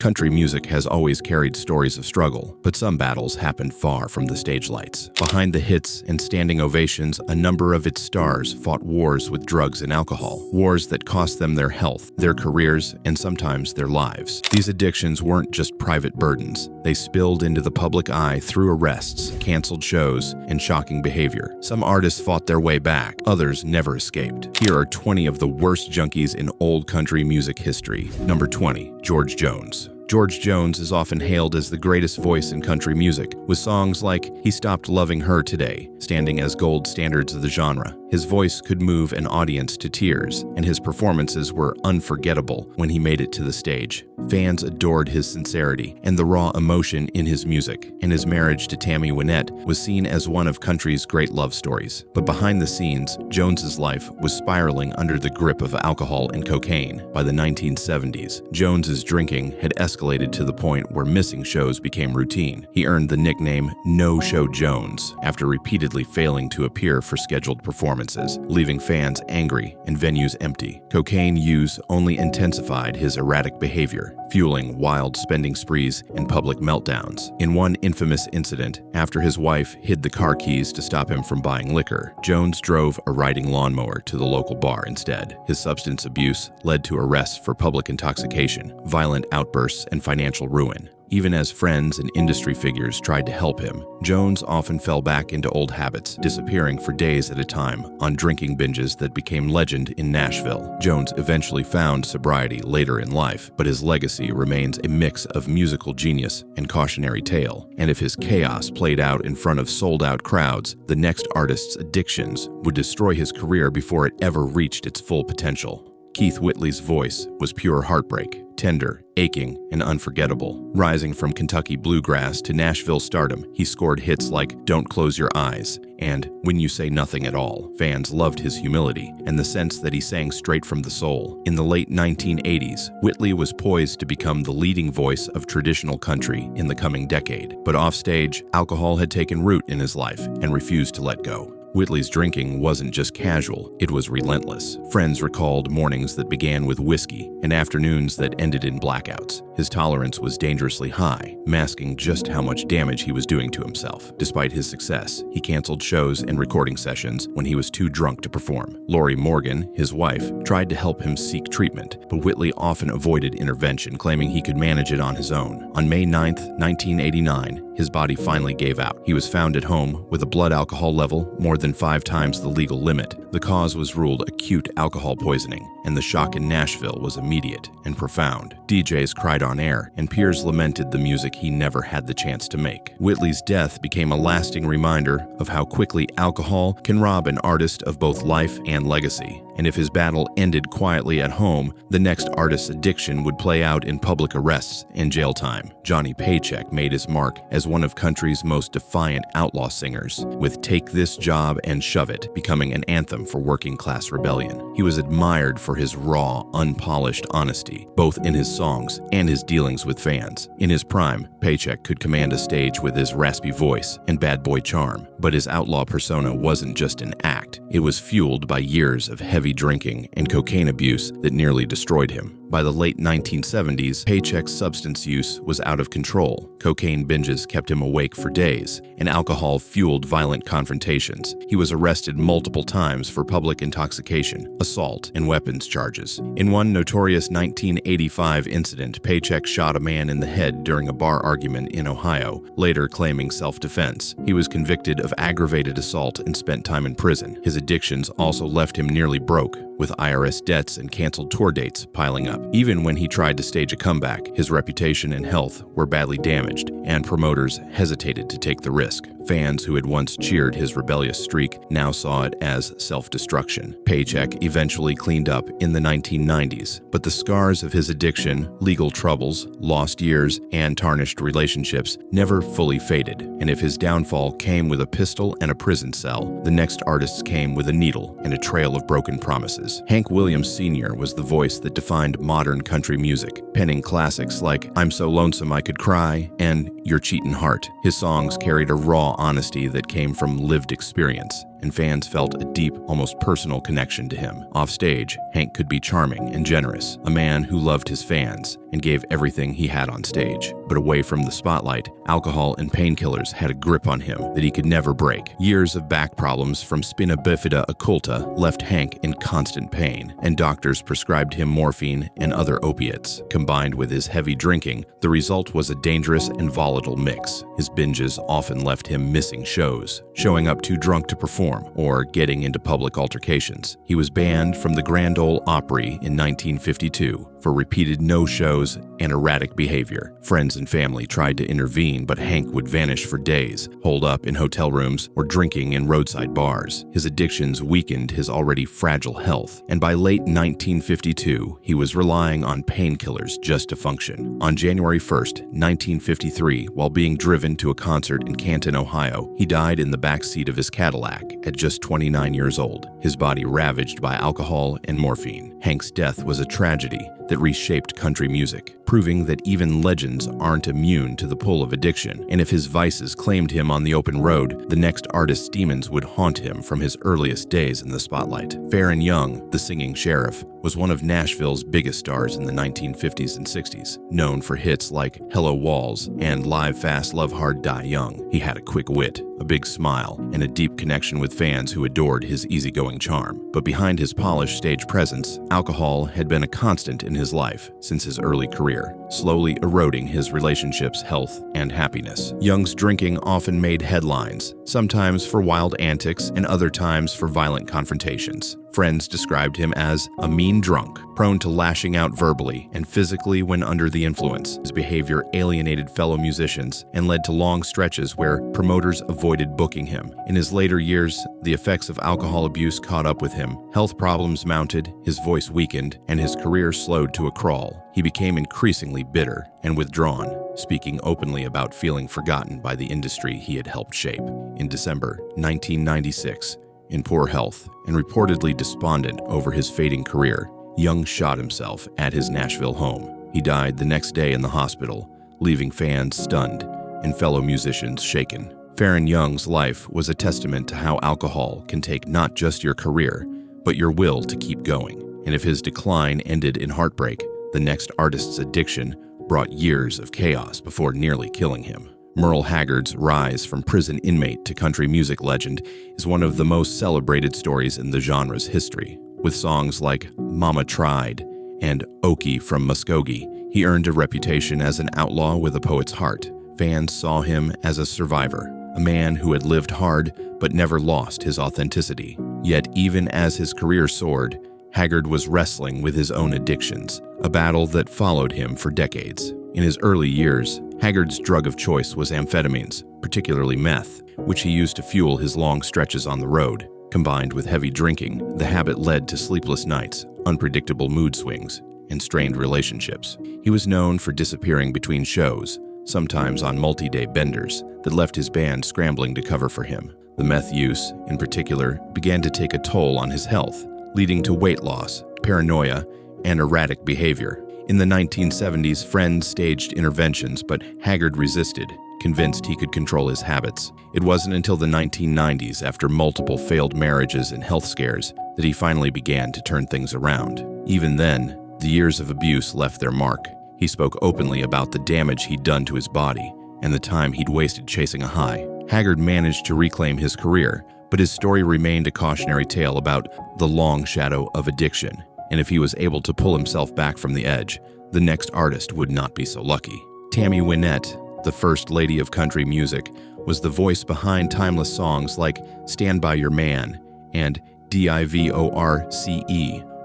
Country music has always carried stories of struggle, but some battles happened far from the stage lights. Behind the hits and standing ovations, a number of its stars fought wars with drugs and alcohol, wars that cost them their health, their careers, and sometimes their lives. These addictions weren't just private burdens. They spilled into the public eye through arrests, canceled shows, and shocking behavior. Some artists fought their way back, others never escaped. Here are 20 of the worst junkies in old country music history. Number 20, George Jones. George Jones is often hailed as the greatest voice in country music, with songs like He Stopped Loving Her Today standing as gold standards of the genre. His voice could move an audience to tears, and his performances were unforgettable when he made it to the stage. Fans adored his sincerity and the raw emotion in his music, and his marriage to Tammy Wynette was seen as one of country's great love stories. But behind the scenes, Jones's life was spiraling under the grip of alcohol and cocaine. By the 1970s, Jones's drinking had escalated to the point where missing shows became routine. He earned the nickname No Show Jones after repeatedly failing to appear for scheduled performances, leaving fans angry and venues empty. Cocaine use only intensified his erratic behavior, fueling wild spending sprees and public meltdowns. In one infamous incident, after his wife hid the car keys to stop him from buying liquor, Jones drove a riding lawnmower to the local bar instead. His substance abuse led to arrests for public intoxication, violent outbursts, and financial ruin. Even as friends and industry figures tried to help him, Jones often fell back into old habits, disappearing for days at a time on drinking binges that became legend in Nashville. Jones eventually found sobriety later in life, but his legacy remains a mix of musical genius and cautionary tale. And if his chaos played out in front of sold-out crowds, the next artist's addictions would destroy his career before it ever reached its full potential. Keith Whitley's voice was pure heartbreak, tender, aching, and unforgettable. Rising from Kentucky bluegrass to Nashville stardom, he scored hits like Don't Close Your Eyes and When You Say Nothing at All. Fans loved his humility and the sense that he sang straight from the soul. In the late 1980s, Whitley was poised to become the leading voice of traditional country in the coming decade. But offstage, alcohol had taken root in his life and refused to let go. Whitley's drinking wasn't just casual, it was relentless. Friends recalled mornings that began with whiskey and afternoons that ended in blackouts. His tolerance was dangerously high, masking just how much damage he was doing to himself. Despite his success, he canceled shows and recording sessions when he was too drunk to perform. Lori Morgan, his wife, tried to help him seek treatment, but Whitley often avoided intervention, claiming he could manage it on his own. On May 9, 1989, his body finally gave out. He was found at home with a blood alcohol level more than 5 times the legal limit. The cause was ruled acute alcohol poisoning, and the shock in Nashville was immediate and profound. DJs cried on air, and peers lamented the music he never had the chance to make. Whitley's death became a lasting reminder of how quickly alcohol can rob an artist of both life and legacy. And if his battle ended quietly at home, the next artist's addiction would play out in public arrests and jail time. Johnny Paycheck made his mark as one of country's most defiant outlaw singers, with Take This Job and Shove It becoming an anthem for working-class rebellion. He was admired for his raw, unpolished honesty, both in his songs and his dealings with fans. In his prime, Paycheck could command a stage with his raspy voice and bad boy charm, but his outlaw persona wasn't just an act. It was fueled by years of heavy drinking and cocaine abuse that nearly destroyed him. By the late 1970s, Paycheck's substance use was out of control. Cocaine binges kept him awake for days, and alcohol fueled violent confrontations. He was arrested multiple times for public intoxication, assault, and weapons charges. In one notorious 1985 incident, Paycheck shot a man in the head during a bar argument in Ohio, later claiming self-defense. He was convicted of aggravated assault and spent time in prison. His addictions also left him nearly broke, with IRS debts and canceled tour dates piling up. Even when he tried to stage a comeback, his reputation and health were badly damaged, and promoters hesitated to take the risk. Fans who had once cheered his rebellious streak now saw it as self-destruction. Paycheck eventually cleaned up in the 1990s, but the scars of his addiction, legal troubles, lost years, and tarnished relationships never fully faded. And if his downfall came with a pistol and a prison cell, the next artists came with a needle and a trail of broken promises. Hank Williams Sr. was the voice that defined modern country music, penning classics like I'm So Lonesome I Could Cry and Your Cheatin' Heart. His songs carried a raw honesty that came from lived experience, and fans felt a deep, almost personal connection to him. Offstage, Hank could be charming and generous, a man who loved his fans and gave everything he had on stage. But away from the spotlight, alcohol and painkillers had a grip on him that he could never break. Years of back problems from spina bifida occulta left Hank in constant pain, and doctors prescribed him morphine and other opiates. Combined with his heavy drinking, the result was a dangerous and volatile mix. His binges often left him missing shows, showing up too drunk to perform, or getting into public altercations. He was banned from the Grand Ole Opry in 1952 for repeated no-shows and erratic behavior. Friends and family tried to intervene, but Hank would vanish for days, holed up in hotel rooms or drinking in roadside bars. His addictions weakened his already fragile health, and by late 1952, he was relying on painkillers just to function. On January 1st, 1953, while being driven to a concert in Canton, Ohio, he died in the back seat of his Cadillac at just 29 years old, his body ravaged by alcohol and morphine. Hank's death was a tragedy that reshaped country music, proving that even legends aren't immune to the pull of addiction, and if his vices claimed him on the open road, the next artist's demons would haunt him from his earliest days in the spotlight. Faron Young, the singing sheriff, was one of Nashville's biggest stars in the 1950s and 60s, known for hits like Hello Walls and Live Fast, Love Hard, Die Young. He had a quick wit, a big smile, and a deep connection with fans who adored his easygoing charm. But behind his polished stage presence, alcohol had been a constant in his life since his early career, slowly eroding his relationships, health, and happiness. Young's drinking often made headlines, sometimes for wild antics and other times for violent confrontations. Friends described him as a mean drunk, prone to lashing out verbally and physically when under the influence. His behavior alienated fellow musicians and led to long stretches where promoters avoided booking him. In his later years, the effects of alcohol abuse caught up with him. Health problems mounted, his voice weakened, and his career slowed to a crawl. He became increasingly bitter and withdrawn, speaking openly about feeling forgotten by the industry he had helped shape. In December 1996, in poor health and reportedly despondent over his fading career, Young shot himself at his Nashville home. He died the next day in the hospital, leaving fans stunned and fellow musicians shaken. Faron Young's life was a testament to how alcohol can take not just your career, but your will to keep going. And if his decline ended in heartbreak, the next artist's addiction brought years of chaos before nearly killing him. Merle Haggard's rise from prison inmate to country music legend is one of the most celebrated stories in the genre's history. With songs like Mama Tried and Okie from Muskogee, he earned a reputation as an outlaw with a poet's heart. Fans saw him as a survivor, a man who had lived hard but never lost his authenticity. Yet even as his career soared, Haggard was wrestling with his own addictions, a battle that followed him for decades. In his early years, Haggard's drug of choice was amphetamines, particularly meth, which he used to fuel his long stretches on the road. Combined with heavy drinking, the habit led to sleepless nights, unpredictable mood swings, and strained relationships. He was known for disappearing between shows, sometimes on multi-day benders, that left his band scrambling to cover for him. The meth use, in particular, began to take a toll on his health, leading to weight loss, paranoia, and erratic behavior. In the 1970s, friends staged interventions, but Haggard resisted, convinced he could control his habits. It wasn't until the 1990s, after multiple failed marriages and health scares, that he finally began to turn things around. Even then, the years of abuse left their mark. He spoke openly about the damage he'd done to his body and the time he'd wasted chasing a high. Haggard managed to reclaim his career, but his story remained a cautionary tale about the long shadow of addiction. And if he was able to pull himself back from the edge, the next artist would not be so lucky. Tammy Wynette, the first lady of country music, was the voice behind timeless songs like Stand By Your Man and Divorce.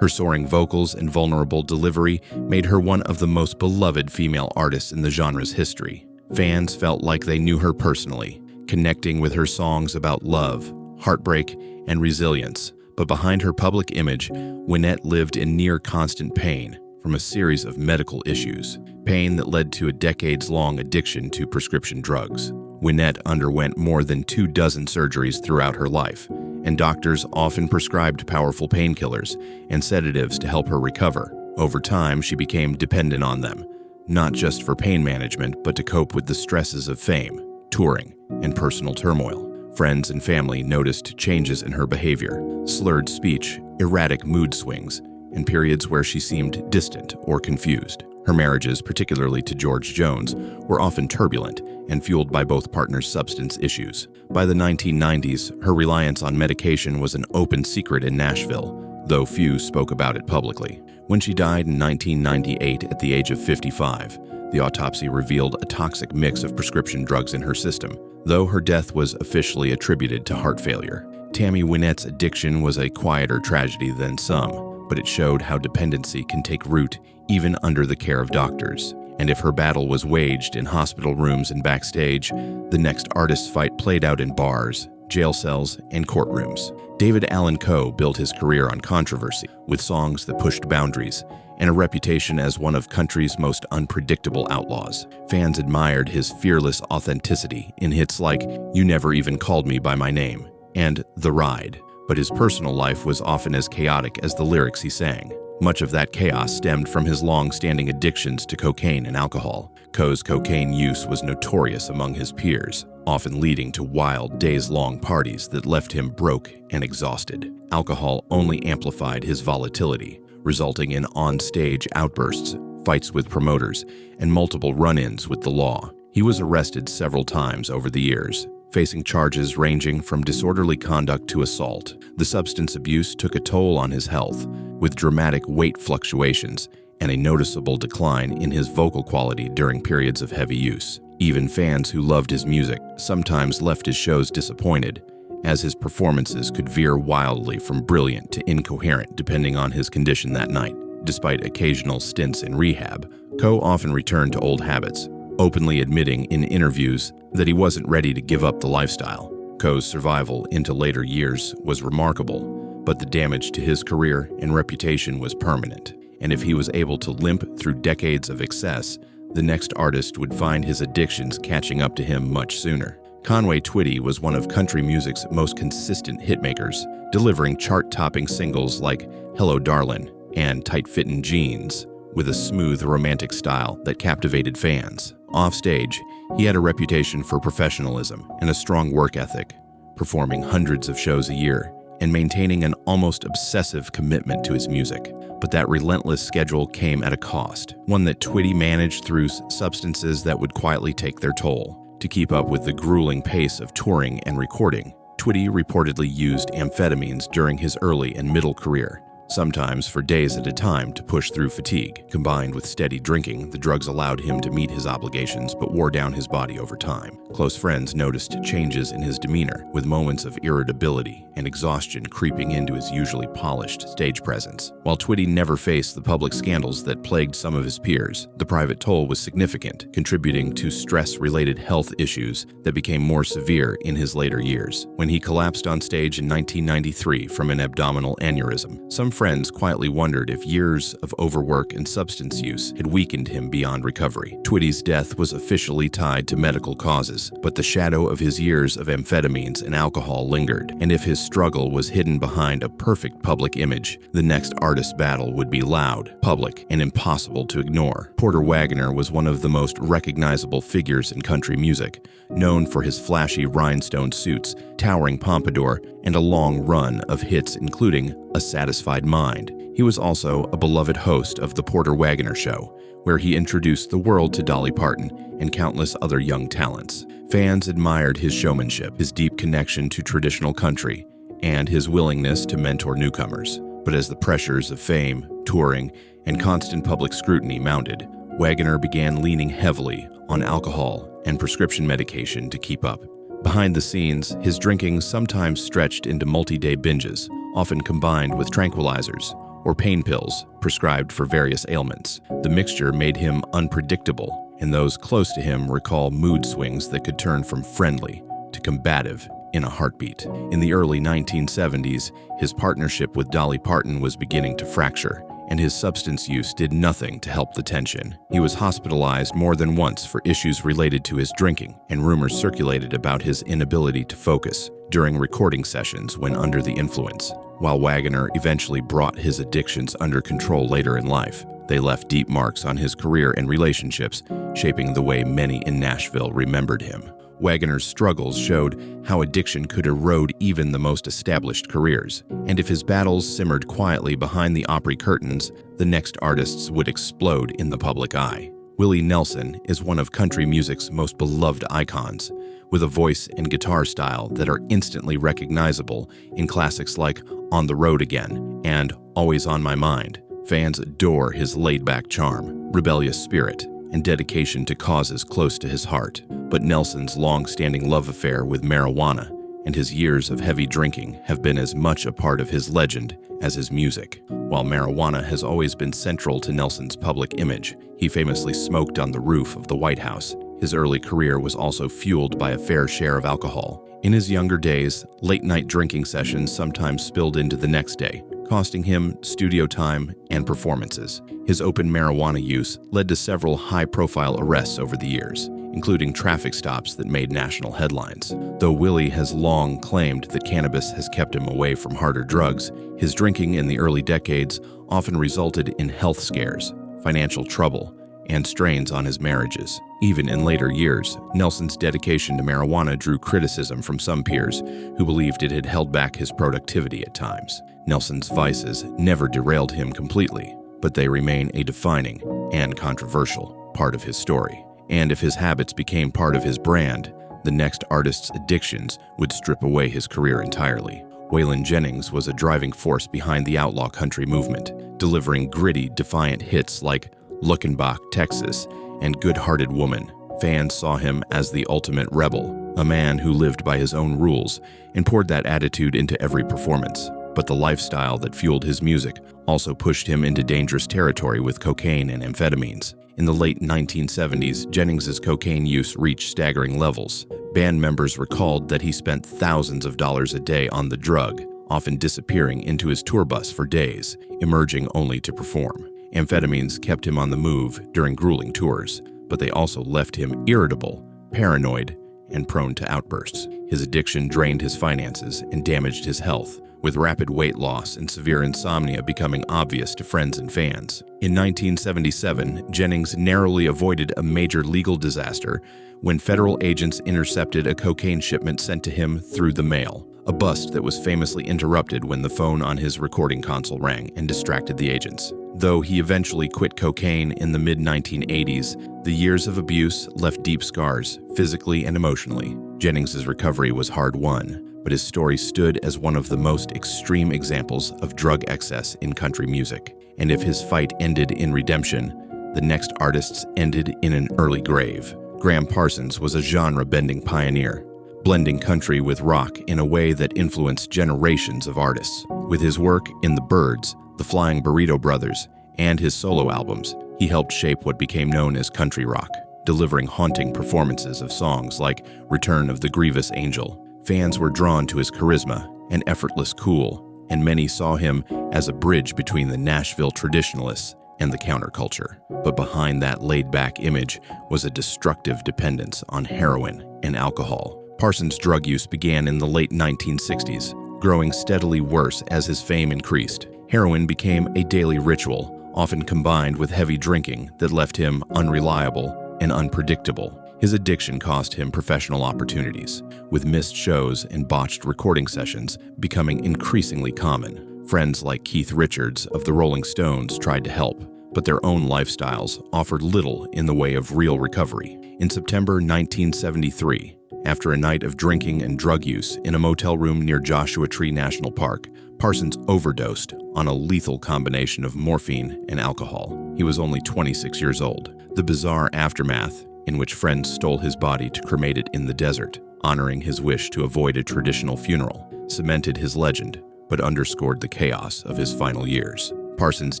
Her soaring vocals and vulnerable delivery made her one of the most beloved female artists in the genre's history. Fans felt like they knew her personally, connecting with her songs about love, heartbreak, and resilience. But behind her public image, Wynette lived in near constant pain from a series of medical issues, pain that led to a decades-long addiction to prescription drugs. Wynette underwent more than 24 surgeries throughout her life, and doctors often prescribed powerful painkillers and sedatives to help her recover. Over time, she became dependent on them, not just for pain management, but to cope with the stresses of fame, touring, and personal turmoil. Friends and family noticed changes in her behavior, slurred speech, erratic mood swings, and periods where she seemed distant or confused. Her marriages, particularly to George Jones, were often turbulent and fueled by both partners' substance issues. By the 1990s, her reliance on medication was an open secret in Nashville, though few spoke about it publicly. When she died in 1998 at the age of 55, the autopsy revealed a toxic mix of prescription drugs in her system, though her death was officially attributed to heart failure. Tammy Wynette's addiction was a quieter tragedy than some, but it showed how dependency can take root even under the care of doctors. And if her battle was waged in hospital rooms and backstage, the next artist's fight played out in bars, jail cells, and courtrooms. David Allan Coe built his career on controversy, with songs that pushed boundaries, and a reputation as one of country's most unpredictable outlaws. Fans admired his fearless authenticity in hits like You Never Even Called Me By My Name and The Ride, but his personal life was often as chaotic as the lyrics he sang. Much of that chaos stemmed from his long-standing addictions to cocaine and alcohol. Coe's cocaine use was notorious among his peers, often leading to wild, days-long parties that left him broke and exhausted. Alcohol only amplified his volatility, resulting in on-stage outbursts, fights with promoters, and multiple run-ins with the law. He was arrested several times over the years, facing charges ranging from disorderly conduct to assault. The substance abuse took a toll on his health, with dramatic weight fluctuations and a noticeable decline in his vocal quality during periods of heavy use. Even fans who loved his music sometimes left his shows disappointed, as his performances could veer wildly from brilliant to incoherent depending on his condition that night. Despite occasional stints in rehab, Coe often returned to old habits, openly admitting in interviews that he wasn't ready to give up the lifestyle. Coe's survival into later years was remarkable, but the damage to his career and reputation was permanent. And if he was able to limp through decades of excess, the next artist would find his addictions catching up to him much sooner. Conway Twitty was one of country music's most consistent hitmakers, delivering chart-topping singles like Hello Darlin' and Tight-Fittin' Jeans, with a smooth, romantic style that captivated fans. Offstage, he had a reputation for professionalism and a strong work ethic, performing hundreds of shows a year and maintaining an almost obsessive commitment to his music. But that relentless schedule came at a cost, one that Twitty managed through substances that would quietly take their toll. To keep up with the grueling pace of touring and recording, Twitty reportedly used amphetamines during his early and middle career, sometimes for days at a time to push through fatigue. Combined with steady drinking, the drugs allowed him to meet his obligations but wore down his body over time. Close friends noticed changes in his demeanor, with moments of irritability and exhaustion creeping into his usually polished stage presence. While Twitty never faced the public scandals that plagued some of his peers, the private toll was significant, contributing to stress-related health issues that became more severe in his later years. When he collapsed on stage in 1993 from an abdominal aneurysm, some friends quietly wondered if years of overwork and substance use had weakened him beyond recovery. Twitty's death was officially tied to medical causes, but the shadow of his years of amphetamines and alcohol lingered, and if his struggle was hidden behind a perfect public image, the next artist's battle would be loud, public, and impossible to ignore. Porter Wagoner was one of the most recognizable figures in country music, known for his flashy rhinestone suits, towering pompadour, and a long run of hits including A Satisfied Mind. He was also a beloved host of The Porter Wagoner Show, where he introduced the world to Dolly Parton and countless other young talents. Fans admired his showmanship, his deep connection to traditional country, and his willingness to mentor newcomers. But as the pressures of fame, touring, and constant public scrutiny mounted, Wagoner began leaning heavily on alcohol and prescription medication to keep up. Behind the scenes, his drinking sometimes stretched into multi-day binges, often combined with tranquilizers or pain pills prescribed for various ailments. The mixture made him unpredictable, and those close to him recall mood swings that could turn from friendly to combative in a heartbeat. In the early 1970s, his partnership with Dolly Parton was beginning to fracture, and his substance use did nothing to help the tension. He was hospitalized more than once for issues related to his drinking, and rumors circulated about his inability to focus during recording sessions when under the influence. While Wagoner eventually brought his addictions under control later in life, they left deep marks on his career and relationships, shaping the way many in Nashville remembered him. Wagoner's struggles showed how addiction could erode even the most established careers. And if his battles simmered quietly behind the Opry curtains, the next artists would explode in the public eye. Willie Nelson is one of country music's most beloved icons, with a voice and guitar style that are instantly recognizable in classics like On the Road Again and Always on My Mind. Fans adore his laid-back charm, rebellious spirit, and dedication to causes close to his heart. But Nelson's long-standing love affair with marijuana and his years of heavy drinking have been as much a part of his legend as his music. While marijuana has always been central to Nelson's public image, he famously smoked on the roof of the White House. His early career was also fueled by a fair share of alcohol. In his younger days, late-night drinking sessions sometimes spilled into the next day, costing him studio time and performances. His open marijuana use led to several high-profile arrests over the years, including traffic stops that made national headlines. Though Willie has long claimed that cannabis has kept him away from harder drugs, his drinking in the early decades often resulted in health scares, financial trouble, and strains on his marriages. Even in later years, Nelson's dedication to marijuana drew criticism from some peers who believed it had held back his productivity at times. Nelson's vices never derailed him completely, but they remain a defining and controversial part of his story. And if his habits became part of his brand, the next artist's addictions would strip away his career entirely. Waylon Jennings was a driving force behind the outlaw country movement, delivering gritty, defiant hits like Luckenbach, Texas, and Good-Hearted Woman. Fans saw him as the ultimate rebel, a man who lived by his own rules and poured that attitude into every performance. But the lifestyle that fueled his music also pushed him into dangerous territory with cocaine and amphetamines. In the late 1970s, Jennings's cocaine use reached staggering levels. Band members recalled that he spent thousands of dollars a day on the drug, often disappearing into his tour bus for days, emerging only to perform. Amphetamines kept him on the move during grueling tours, but they also left him irritable, paranoid, and prone to outbursts. His addiction drained his finances and damaged his health, with rapid weight loss and severe insomnia becoming obvious to friends and fans. In 1977, Jennings narrowly avoided a major legal disaster when federal agents intercepted a cocaine shipment sent to him through the mail, a bust that was famously interrupted when the phone on his recording console rang and distracted the agents. Though he eventually quit cocaine in the mid-1980s, the years of abuse left deep scars, physically and emotionally. Jennings's recovery was hard-won, but his story stood as one of the most extreme examples of drug excess in country music. And if his fight ended in redemption, the next artists ended in an early grave. Graham Parsons was a genre-bending pioneer, blending country with rock in a way that influenced generations of artists. With his work in The Byrds, the Flying Burrito Brothers, and his solo albums, he helped shape what became known as country rock, delivering haunting performances of songs like Return of the Grievous Angel. Fans were drawn to his charisma and effortless cool, and many saw him as a bridge between the Nashville traditionalists and the counterculture. But behind that laid-back image was a destructive dependence on heroin and alcohol. Parsons' drug use began in the late 1960s, growing steadily worse as his fame increased. Heroin became a daily ritual, often combined with heavy drinking that left him unreliable and unpredictable. His addiction cost him professional opportunities, with missed shows and botched recording sessions becoming increasingly common. Friends like Keith Richards of the Rolling Stones tried to help, but their own lifestyles offered little in the way of real recovery. In September 1973, after a night of drinking and drug use in a motel room near Joshua Tree National Park, Parsons overdosed on a lethal combination of morphine and alcohol. He was only 26 years old. The bizarre aftermath, in which friends stole his body to cremate it in the desert, honoring his wish to avoid a traditional funeral, cemented his legend, but underscored the chaos of his final years. Parsons'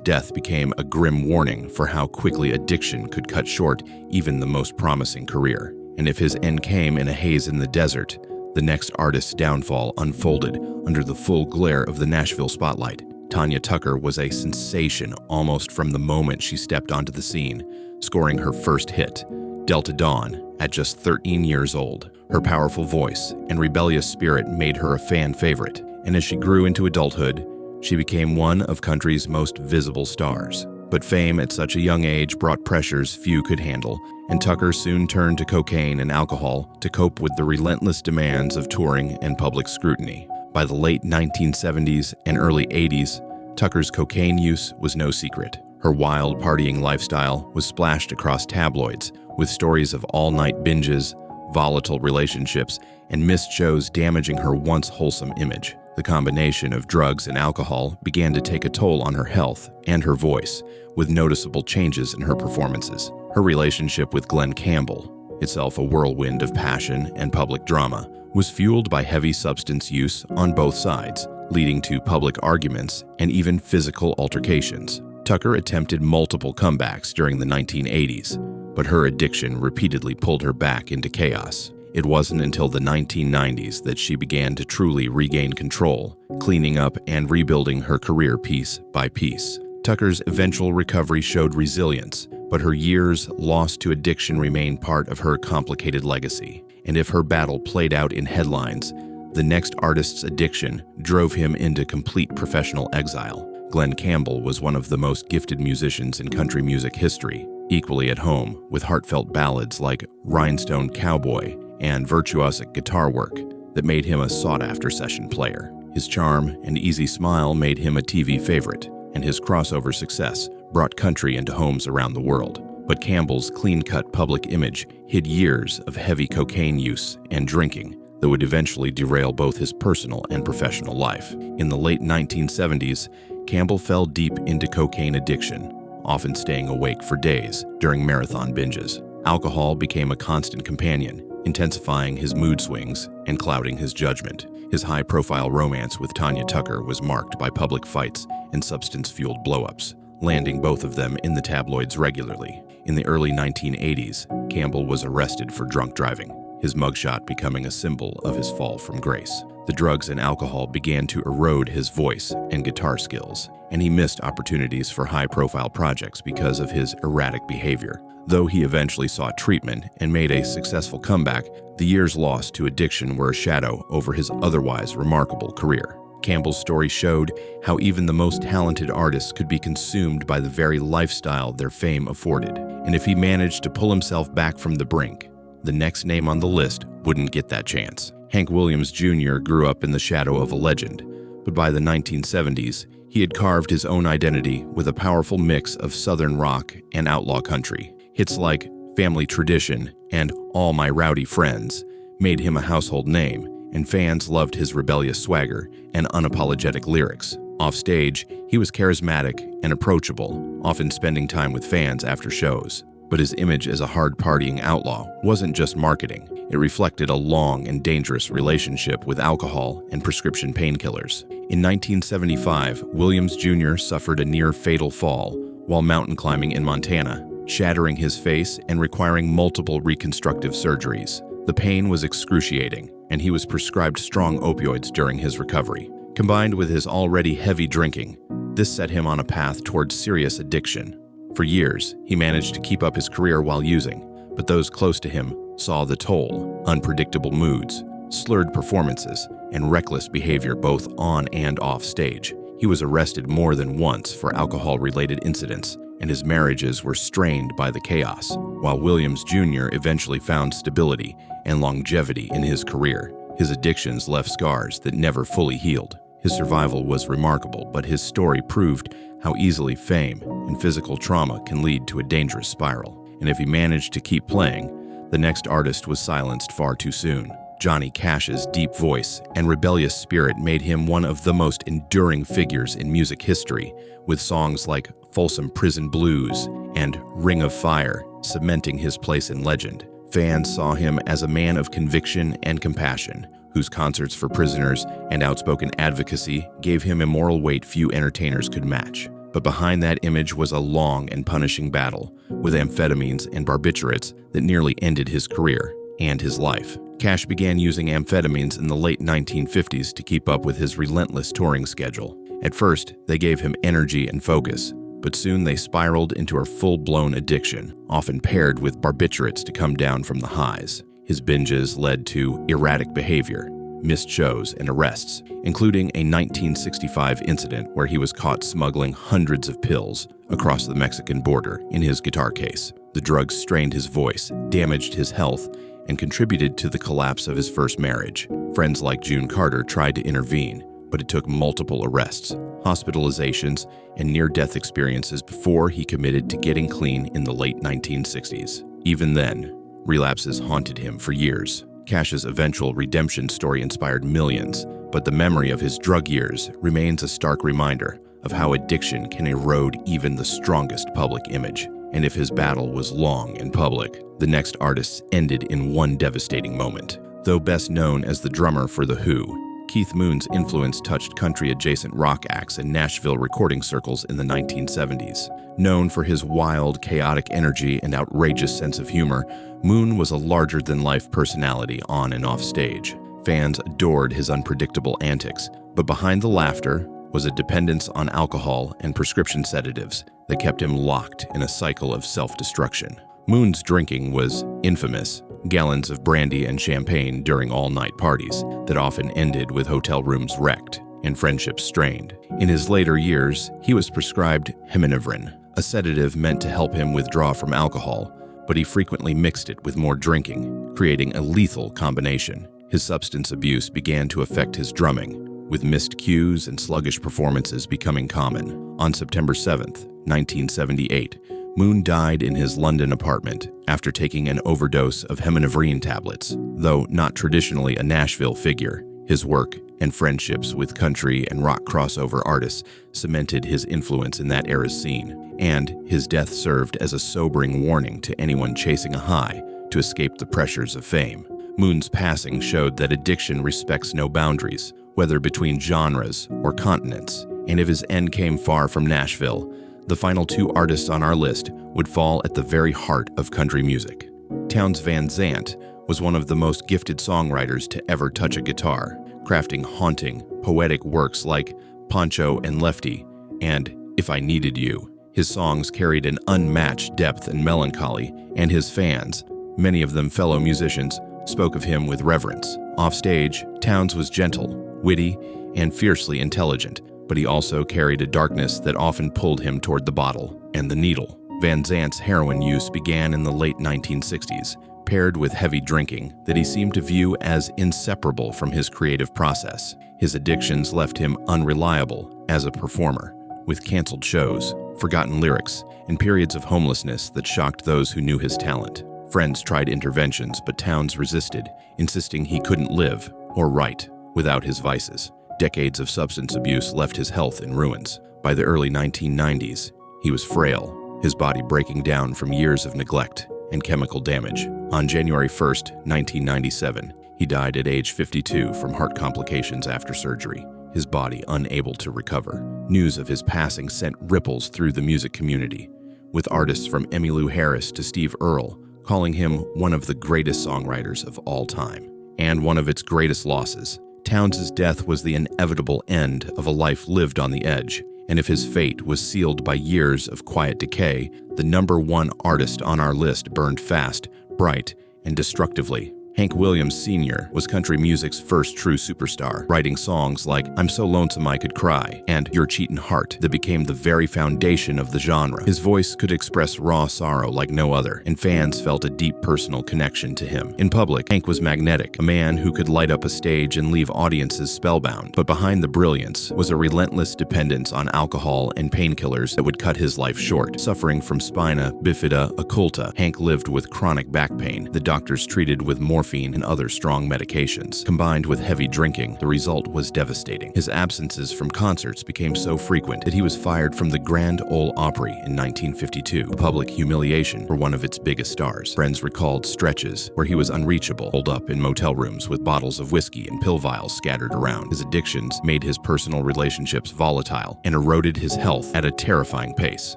death became a grim warning for how quickly addiction could cut short even the most promising career. And if his end came in a haze in the desert, the next artist's downfall unfolded under the full glare of the Nashville spotlight. Tanya Tucker was a sensation almost from the moment she stepped onto the scene, scoring her first hit, Delta Dawn, at just 13 years old. Her powerful voice and rebellious spirit made her a fan favorite, and as she grew into adulthood, she became one of country's most visible stars. But fame at such a young age brought pressures few could handle, and Tucker soon turned to cocaine and alcohol to cope with the relentless demands of touring and public scrutiny. By the late 1970s and early 80s, Tucker's cocaine use was no secret. Her wild partying lifestyle was splashed across tabloids, with stories of all-night binges, volatile relationships, and missed shows damaging her once wholesome image. The combination of drugs and alcohol began to take a toll on her health and her voice, with noticeable changes in her performances. Her relationship with Glen Campbell, itself a whirlwind of passion and public drama, was fueled by heavy substance use on both sides, leading to public arguments and even physical altercations. Tucker attempted multiple comebacks during the 1980s, but her addiction repeatedly pulled her back into chaos. It wasn't until the 1990s that she began to truly regain control, cleaning up and rebuilding her career piece by piece. Tucker's eventual recovery showed resilience, but her years lost to addiction remain part of her complicated legacy. And if her battle played out in headlines, the next artist's addiction drove him into complete professional exile. Glen Campbell was one of the most gifted musicians in country music history, equally at home with heartfelt ballads like Rhinestone Cowboy and virtuosic guitar work that made him a sought-after session player. His charm and easy smile made him a TV favorite, and his crossover success brought country into homes around the world. But Campbell's clean-cut public image hid years of heavy cocaine use and drinking that would eventually derail both his personal and professional life. In the late 1970s, Campbell fell deep into cocaine addiction, often staying awake for days during marathon binges. Alcohol became a constant companion, intensifying his mood swings and clouding his judgment. His high-profile romance with Tanya Tucker was marked by public fights and substance-fueled blow-ups, landing both of them in the tabloids regularly. In the early 1980s, Campbell was arrested for drunk driving, his mugshot becoming a symbol of his fall from grace. The drugs and alcohol began to erode his voice and guitar skills, and he missed opportunities for high-profile projects because of his erratic behavior. Though he eventually sought treatment and made a successful comeback, the years lost to addiction were a shadow over his otherwise remarkable career. Campbell's story showed how even the most talented artists could be consumed by the very lifestyle their fame afforded. And if he managed to pull himself back from the brink, the next name on the list wouldn't get that chance. Hank Williams Jr. grew up in the shadow of a legend, but by the 1970s, he had carved his own identity with a powerful mix of southern rock and outlaw country. Hits like Family Tradition and All My Rowdy Friends made him a household name, and fans loved his rebellious swagger and unapologetic lyrics. Offstage, he was charismatic and approachable, often spending time with fans after shows. But his image as a hard-partying outlaw wasn't just marketing. It reflected a long and dangerous relationship with alcohol and prescription painkillers. In 1975, Williams Jr. suffered a near-fatal fall while mountain climbing in Montana, shattering his face and requiring multiple reconstructive surgeries. The pain was excruciating, and he was prescribed strong opioids during his recovery. Combined with his already heavy drinking, this set him on a path towards serious addiction. For years, he managed to keep up his career while using, but those close to him saw the toll: unpredictable moods, slurred performances, and reckless behavior both on and off stage. He was arrested more than once for alcohol-related incidents, and his marriages were strained by the chaos, while Williams Jr. eventually found stability and longevity in his career. His addictions left scars that never fully healed. His survival was remarkable, but his story proved how easily fame and physical trauma can lead to a dangerous spiral. And if he managed to keep playing, the next artist was silenced far too soon. Johnny Cash's deep voice and rebellious spirit made him one of the most enduring figures in music history, with songs like Folsom Prison Blues and Ring of Fire cementing his place in legend. Fans saw him as a man of conviction and compassion, whose concerts for prisoners and outspoken advocacy gave him a moral weight few entertainers could match. But behind that image was a long and punishing battle with amphetamines and barbiturates that nearly ended his career and his life. Cash began using amphetamines in the late 1950s to keep up with his relentless touring schedule. At first, they gave him energy and focus, but soon they spiraled into a full-blown addiction, often paired with barbiturates to come down from the highs. His binges led to erratic behavior, missed shows, and arrests, including a 1965 incident where he was caught smuggling hundreds of pills across the Mexican border in his guitar case. The drugs strained his voice, damaged his health, and contributed to the collapse of his first marriage. Friends like June Carter tried to intervene, but it took multiple arrests, hospitalizations, and near-death experiences before he committed to getting clean in the late 1960s. Even then, relapses haunted him for years. Cash's eventual redemption story inspired millions, but the memory of his drug years remains a stark reminder of how addiction can erode even the strongest public image. And if his battle was long and public, the next artists ended in one devastating moment. Though best known as the drummer for The Who, Keith Moon's influence touched country-adjacent rock acts in Nashville recording circles in the 1970s. Known for his wild, chaotic energy and outrageous sense of humor, Moon was a larger-than-life personality on and off stage. Fans adored his unpredictable antics, but behind the laughter was a dependence on alcohol and prescription sedatives that kept him locked in a cycle of self-destruction. Moon's drinking was infamous, gallons of brandy and champagne during all-night parties that often ended with hotel rooms wrecked and friendships strained. In his later years, he was prescribed Heminevrin, a sedative meant to help him withdraw from alcohol, but he frequently mixed it with more drinking, creating a lethal combination. His substance abuse began to affect his drumming, with missed cues and sluggish performances becoming common. On September 7th, 1978, Moon died in his London apartment after taking an overdose of Heminevrin tablets. Though not traditionally a Nashville figure, his work and friendships with country and rock crossover artists cemented his influence in that era's scene, and his death served as a sobering warning to anyone chasing a high to escape the pressures of fame. Moon's passing showed that addiction respects no boundaries, whether between genres or continents, and if his end came far from Nashville, the final two artists on our list would fall at the very heart of country music. Townes Van Zandt was one of the most gifted songwriters to ever touch a guitar, crafting haunting, poetic works like Poncho and Lefty and If I Needed You. His songs carried an unmatched depth and melancholy, and his fans, many of them fellow musicians, spoke of him with reverence. Offstage, Townes was gentle, witty, and fiercely intelligent, but he also carried a darkness that often pulled him toward the bottle and the needle. Van Zandt's heroin use began in the late 1960s, paired with heavy drinking that he seemed to view as inseparable from his creative process. His addictions left him unreliable as a performer, with canceled shows, forgotten lyrics, and periods of homelessness that shocked those who knew his talent. Friends tried interventions, but Townes resisted, insisting he couldn't live or write without his vices. Decades of substance abuse left his health in ruins. By the early 1990s, he was frail, his body breaking down from years of neglect and chemical damage. On January 1st, 1997, he died at age 52 from heart complications after surgery, his body unable to recover. News of his passing sent ripples through the music community, with artists from Emmylou Harris to Steve Earle calling him one of the greatest songwriters of all time, and one of its greatest losses. Townes' death was the inevitable end of a life lived on the edge, and if his fate was sealed by years of quiet decay, the #1 artist on our list burned fast, bright, and destructively. Hank Williams Sr. was country music's first true superstar, writing songs like I'm So Lonesome I Could Cry and Your Cheatin' Heart that became the very foundation of the genre. His voice could express raw sorrow like no other, and fans felt a deep personal connection to him. In public, Hank was magnetic, a man who could light up a stage and leave audiences spellbound. But behind the brilliance was a relentless dependence on alcohol and painkillers that would cut his life short. Suffering from spina bifida occulta, Hank lived with chronic back pain the doctors treated with morphine and other strong medications. Combined with heavy drinking, the result was devastating. His absences from concerts became so frequent that he was fired from the Grand Ole Opry in 1952, a public humiliation for one of its biggest stars. Friends recalled stretches where he was unreachable, holed up in motel rooms with bottles of whiskey and pill vials scattered around. His addictions made his personal relationships volatile and eroded his health at a terrifying pace.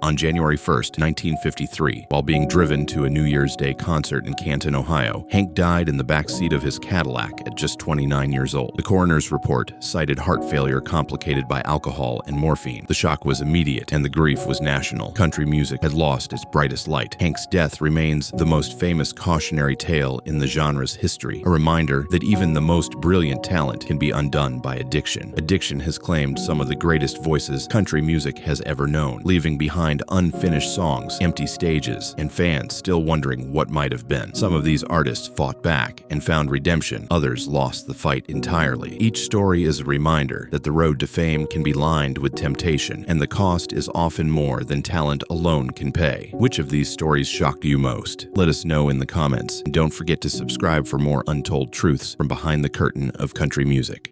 On January 1st, 1953, while being driven to a New Year's Day concert in Canton, Ohio, Hank died in in the backseat of his Cadillac at just 29 years old. The coroner's report cited heart failure complicated by alcohol and morphine. The shock was immediate, and the grief was national. Country music had lost its brightest light. Hank's death remains the most famous cautionary tale in the genre's history, a reminder that even the most brilliant talent can be undone by addiction. Addiction has claimed some of the greatest voices country music has ever known, leaving behind unfinished songs, empty stages, and fans still wondering what might have been. Some of these artists fought back and found redemption. Others lost the fight entirely. Each story is a reminder that the road to fame can be lined with temptation, and the cost is often more than talent alone can pay. Which of these stories shocked you most? Let us know in the comments, and don't forget to subscribe for more untold truths from behind the curtain of country music.